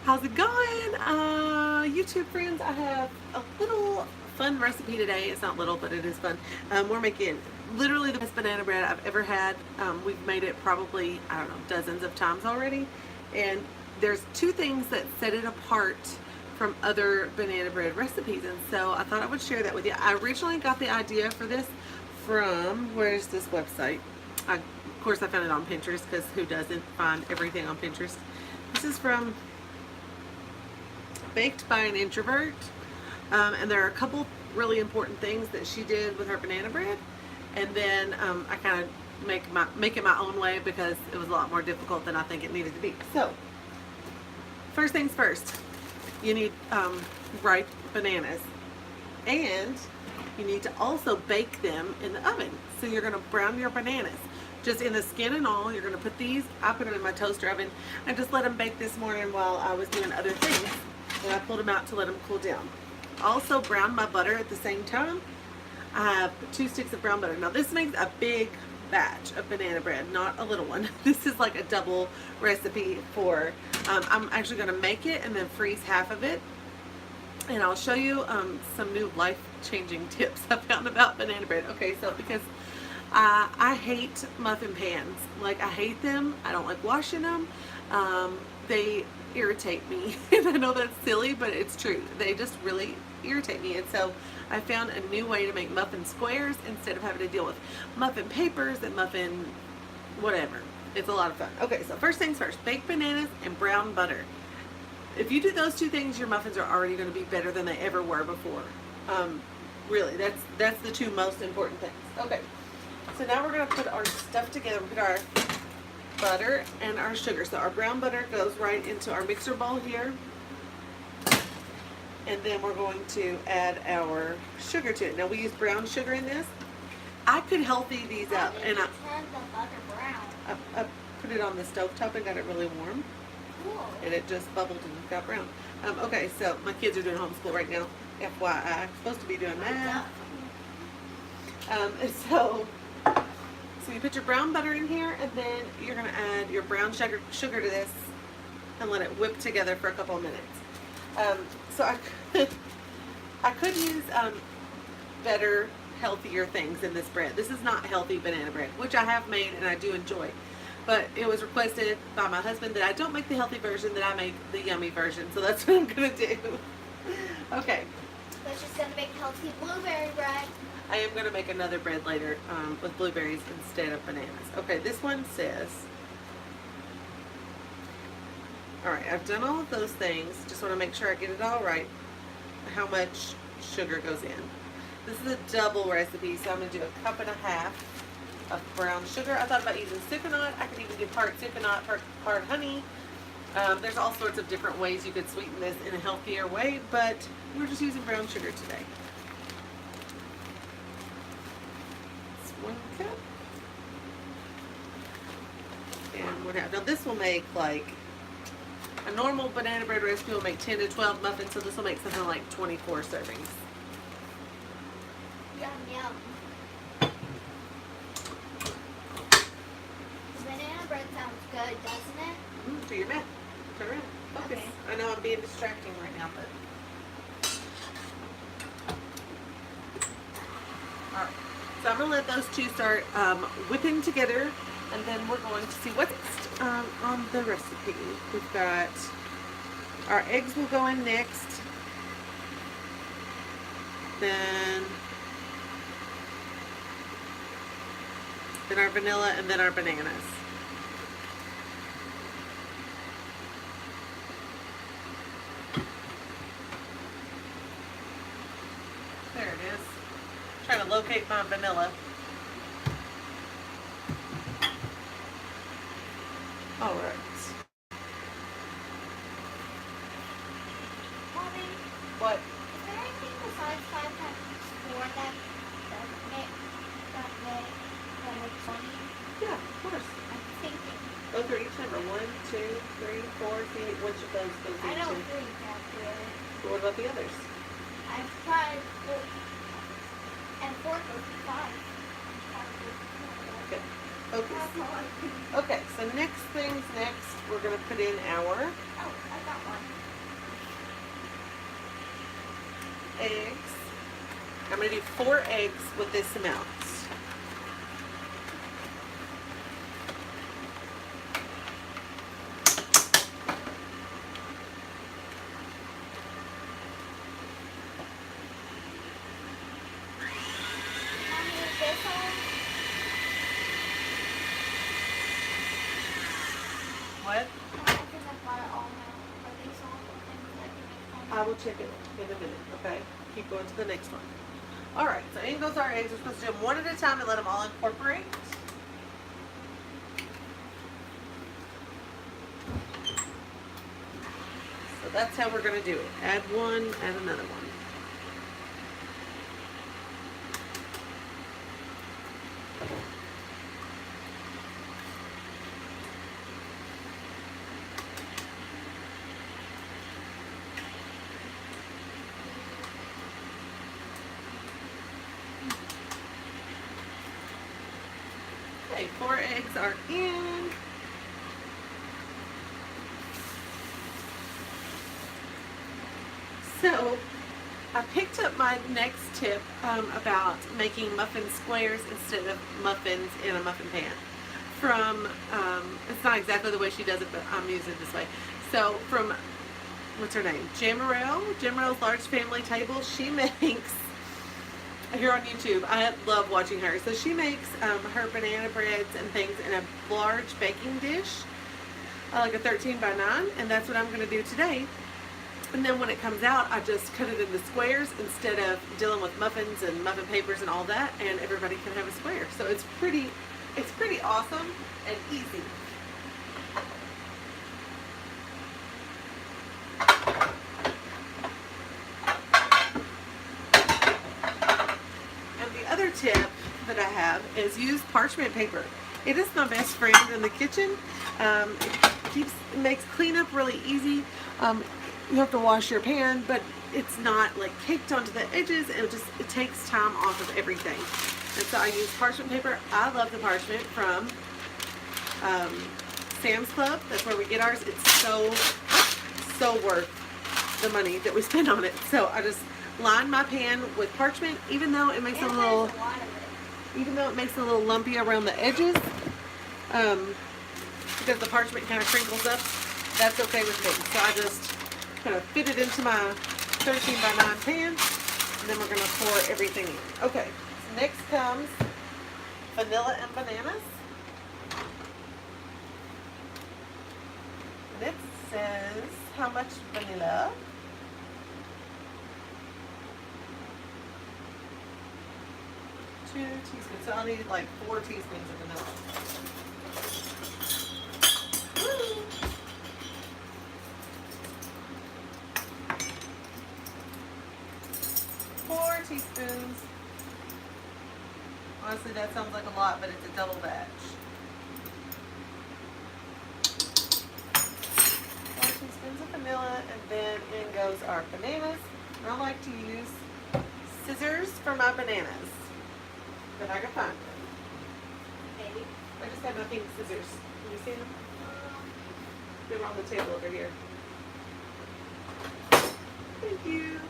How's it going? YouTube friends, I have a little fun recipe today. It's not little, but it is fun. We're making literally the best banana bread I've ever had. We've made it probably, I don't know, dozens of times already. And there's two things that set it apart from other banana bread recipes. And so I thought I would share that with you. I originally got the idea for this from, where's this website? Of course, I found it on Pinterest because who doesn't find everything on Pinterest? This is from Baked by an Introvert. And there are a couple really important things that she did with her banana bread. And then I kind of make it my own way because it was a lot more difficult than I think it needed to be. So, first things first, you need ripe bananas. And you need to also bake them in the oven. So you're going to brown your bananas. Just in the skin and all, you're going to put these, I put them in my toaster oven and just let them bake this morning while I was doing other things. And I pulled them out to let them cool down. Also browned my butter at the same time. I have 2 sticks of brown butter. Now this makes a big batch of banana bread, not a little one. This is like a double recipe for, I'm actually going to make it and then freeze half of it. And I'll show you some new life-changing tips I found about banana bread. Okay, so because I hate muffin pans. Like, I hate them. I don't like washing them. They irritate me. And I know that's silly, but it's true. They just really irritate me. And so I found a new way to make muffin squares instead of having to deal with muffin papers and muffin whatever. It's a lot of fun. Okay, so first things first, baked bananas and brown butter. If you do those two things, your muffins are already going to be better than they ever were before. Really, that's the two most important things. Okay, so now we're going to put our stuff together. We put our butter and our sugar. So our brown butter goes right into our mixer bowl here. And then we're going to add our sugar to it. Now we use brown sugar in this. I could healthy these up, and I put it on the stove top and got it really warm. Cool. And it just bubbled and got brown. Okay, so my kids are doing homeschool right now. FYI, I'm supposed to be doing math. So you put your brown butter in here, and then you're going to add your brown sugar to this and let it whip together for a couple of minutes. So I could use better, healthier things in this bread. This is not healthy banana bread, which I have made and I do enjoy. But it was requested by my husband that I don't make the healthy version, that I make the yummy version. So that's what I'm going to do. Okay. But she's going to make healthy blueberry bread. I am going to make another bread later with blueberries instead of bananas. Okay, this one says, alright, I've done all of those things. Just want to make sure I get it all right. How much sugar goes in. This is a double recipe, so I'm going to do 1.5 cups of brown sugar. I thought about using sucanat. I could even do part sucanat, part honey. There's all sorts of different ways you could sweeten this in a healthier way, but we're just using brown sugar today. It's 1 cup. And what have, now this will make like a normal banana bread recipe will make 10 to 12 muffins, so this will make something like 24 servings. Yum, yum. Banana bread sounds good, doesn't it? Do your math. Turn around. Focus. Okay. I know I'm being distracting right now, but. Alright. So I'm going to let those two start whipping together, and then we're going to see what's on the recipe. We've got our eggs will go in next. Then our vanilla, and then our bananas. There it is. I'm trying to locate my vanilla. All right. Mommy, What? is there anything besides 5 times 4 that makes money? Yeah, of course. I'm thinking. Those are each number 1, 2, 3, 4. See which of those goes I into. don't think that really. But what about the others? I've tried 4, and 4 goes to 5. Okay. Focus. That's all I can. Okay, so next things next, we're going to put in our Oh, I got one. eggs. I'm going to do 4 eggs with this amount. Mommy, is this on? What? I can apply it all now. Are these on? And I can make I will check it in a minute, okay? Keep going to the next one. All right, so in goes our eggs. We're supposed to do them one at a time and let them all incorporate. So that's how we're going to do it. Add one, add another one. Okay, 4 eggs are in. So I picked up my next tip about making muffin squares instead of muffins in a muffin pan. From, it's not exactly the way she does it, but I'm using it this way. So from, what's her name? Jamarel's Large Family Table. She makes, here on YouTube, I love watching her. So she makes her banana breads and things in a large baking dish, like a 13 by 9, and that's what I'm going to do today. And then when it comes out, I just cut it into squares instead of dealing with muffins and muffin papers and all that, and everybody can have a square. So it's pretty awesome and easy. And the other tip that I have is use parchment paper. It is my best friend in the kitchen. It makes cleanup really easy. You have to wash your pan, but it's not like caked onto the edges. It takes time off of everything. And so I use parchment paper. I love the parchment from Sam's Club. That's where we get ours. It's so worth the money that we spend on it. So I just line my pan with parchment, even though it makes And a little, there's a lot of even though it makes it a little lumpy around the edges, because the parchment kind of crinkles up. That's okay with me. So I just kind of fit it into my 13 by 9 pan, and then we're going to pour everything in. Okay, so next comes vanilla and bananas. And it says how much vanilla. Two teaspoons. So I'll need like 4 teaspoons of vanilla. Woo! 4 teaspoons. Honestly, that sounds like a lot, but it's a double batch. 4 teaspoons of vanilla, and then in goes our bananas. And I like to use scissors for my bananas, if I can find them. Maybe. I just have my pink scissors. Can you see them? They're on the table over here. Thank you.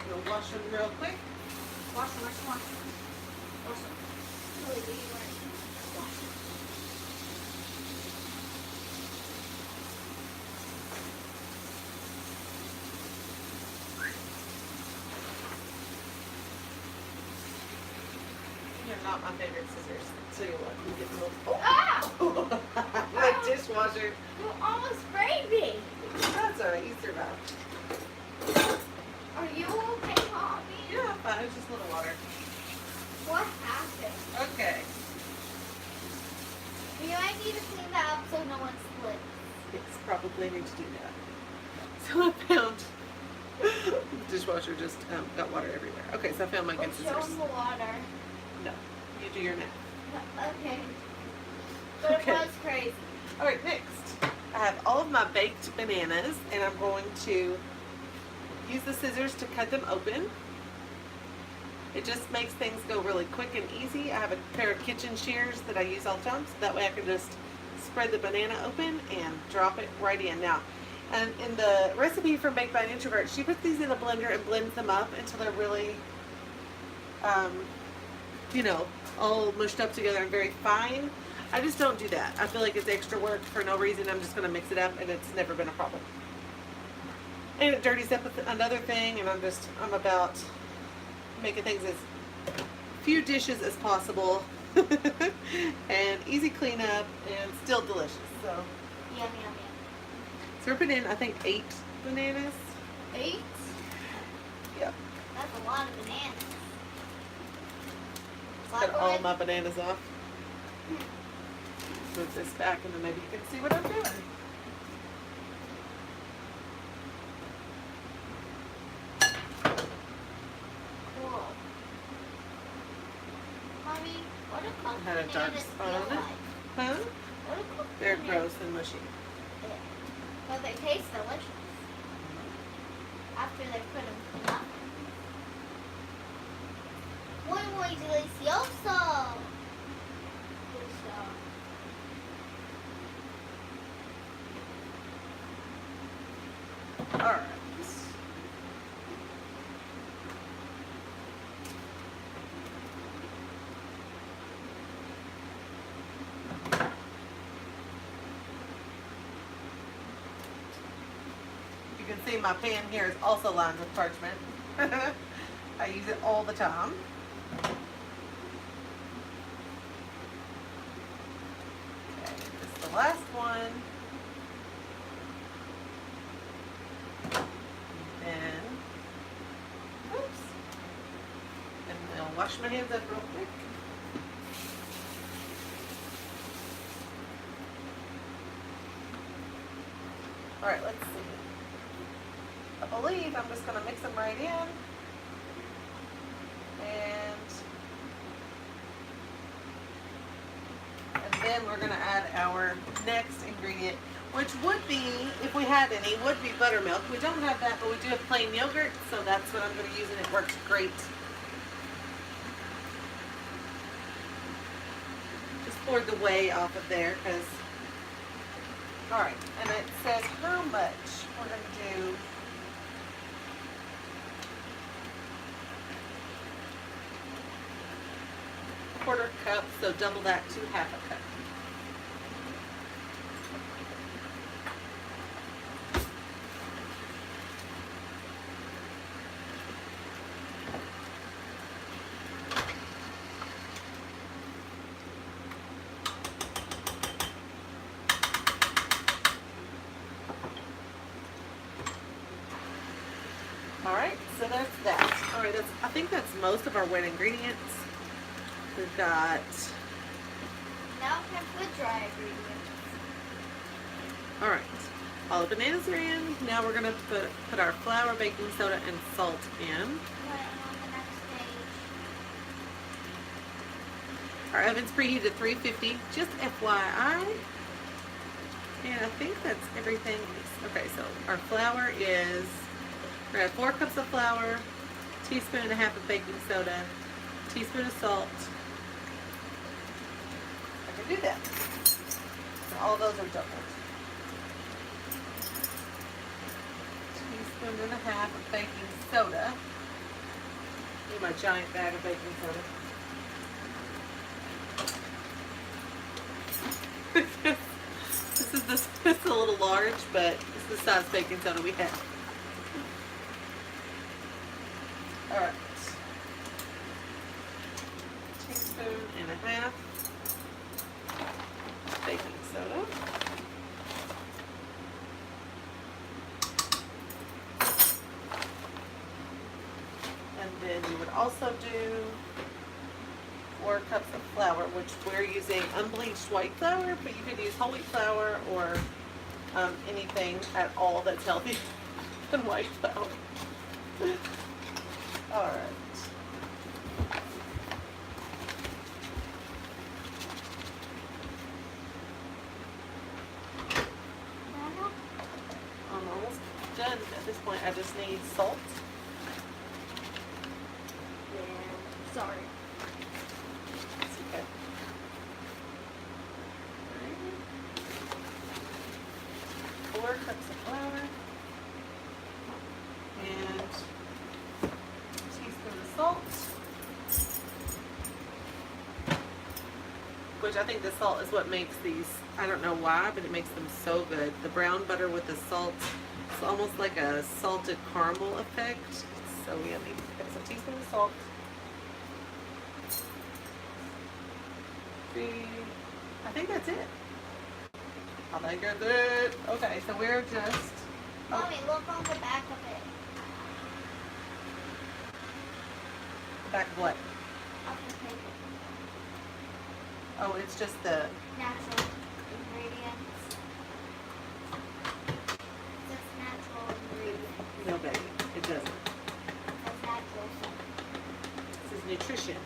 We'll wash them real quick. Wash them, wash them. Really, do you want to wash it? They're not my favorite scissors. Tell you what, you get a little. Ah! My dishwasher. You almost sprayed me. That's alright. You survived. Are you okay, Mommy? Yeah, fine. It's just a little water. What happened? Okay. You might need to clean that up so no one slips. It's probably need to do that. So I found the dishwasher just got water everywhere. Okay, so I found my good Show scissors. them the water. No, you do your now. Okay. But Okay. it was crazy. All right, next. I have all of my baked bananas, and I'm going to use the scissors to cut them open. It just makes things go really quick and easy. I have a pair of kitchen shears that I use all the time, so that way I can just spread the banana open and drop it right in. Now, and in the recipe from Baked by an Introvert, she puts these in a blender and blends them up until they're really, um, you know, all mushed up together and very fine. I just don't do that. I feel like it's extra work for no reason. I'm just going to mix it up, and it's never been a problem. And it dirties up another thing, and I'm about making things as few dishes as possible and easy cleanup and still delicious. So Yum, yum, yum. we're putting in, I think, 8 bananas. 8? Yep. That's a lot of bananas. Cut all my bananas off. Move this back, and then maybe you can see what I'm doing. Cool. Mommy, what do cooked Had a dark bananas spot feel on it. like? Huh? What do cooked They're bananas- gross and mushy. But they taste delicious. After they put them in the oven. Muy, muy delicioso. Good stuff. All right. You can see my pan here is also lined with parchment. I use it all the time. Okay, this is the last one. And, oops. And I'll wash my hands up real quick. All right, let's see. I believe I'm just going to mix them right in. And then we're going to add our next ingredient, which would be, if we had any, would be buttermilk. We don't have that, but we do have plain yogurt, so that's what I'm going to use, and it works great. Just poured the whey off of there, because, all right, and it says how much we're going to do. Quarter cup, so double that to half a cup. All right, so that's that. All right, I think that's most of our wet ingredients. We've got, Now we have the dry ingredients. all right, all the bananas are in. Now we're gonna put our flour, baking soda, and salt in. Put on the next page. Our oven's preheated to 350, just FYI. And I think that's everything. Okay, so our flour is, we're gonna have 4 cups of flour, teaspoon and a half of baking soda, teaspoon of salt. I can do that. So all those are doubled. Teaspoon and a half of baking soda. Need my giant bag of baking soda. This is a little large, but it's the size baking soda we have. All right. Teaspoon and a half baking soda. And then you would also do 4 cups of flour, which we're using unbleached white flour, but you could use whole wheat flour or anything at all that's healthy than white flour. All right. I'm almost done at this point. I just need salt. And which I think the salt is what makes these, I don't know why, but it makes them so good. The brown butter with the salt, it's almost like a salted caramel effect. It's so yummy. Okay, so a teaspoon of salt. I think that's it. I think that's it. Okay, so we're just... Mommy, look on the back of it. Back of what? Of the paper. Oh, it's just the... Natural ingredients. It says natural ingredients. No, baby, it doesn't. It says natural something. This is nutrition.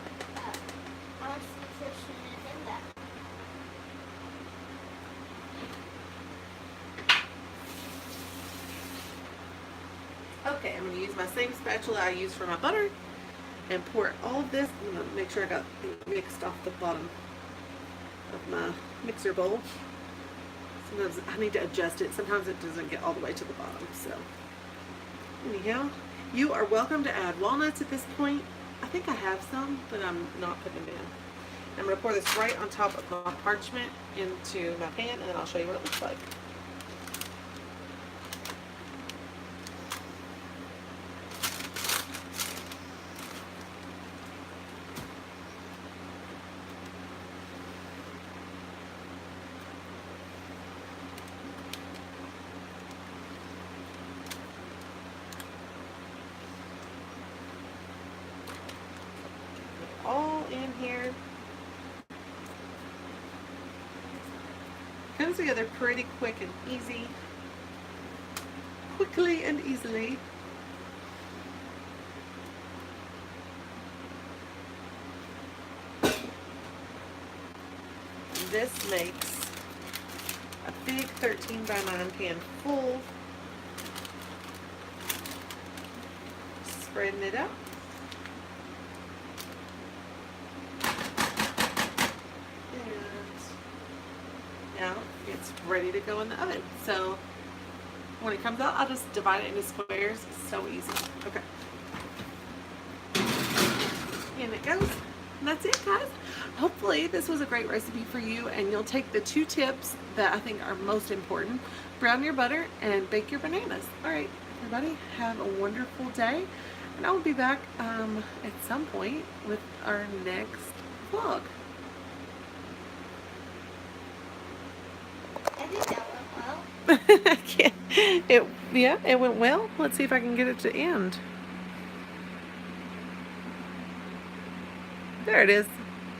How much nutrition is in that? Okay, I'm going to use my same spatula I used for my butter and pour all of this. I'm going to make sure I got it mixed off the bottom of my mixer bowl. Sometimes I need to adjust it. Sometimes it doesn't get all the way to the bottom. So anyhow, you are welcome to add walnuts at this point. I think I have some, but I'm not putting them in. I'm going to pour this right on top of my parchment into my pan, and then I'll show you what it looks like. All in here. Comes together pretty quick and easy. Quickly and easily. This makes a big 13 by 9 pan full. Spreading it out. Now it's ready to go in the oven. So when it comes out, I'll just divide it into squares. It's so easy. Okay. In it goes. And that's it, guys. Hopefully this was a great recipe for you, and you'll take the 2 tips that I think are most important. Brown your butter and bake your bananas. All right, everybody, have a wonderful day. And I will be back at some point with our next vlog. I think that went well. I can't. Yeah, it went well. Let's see if I can get it to end. There it is.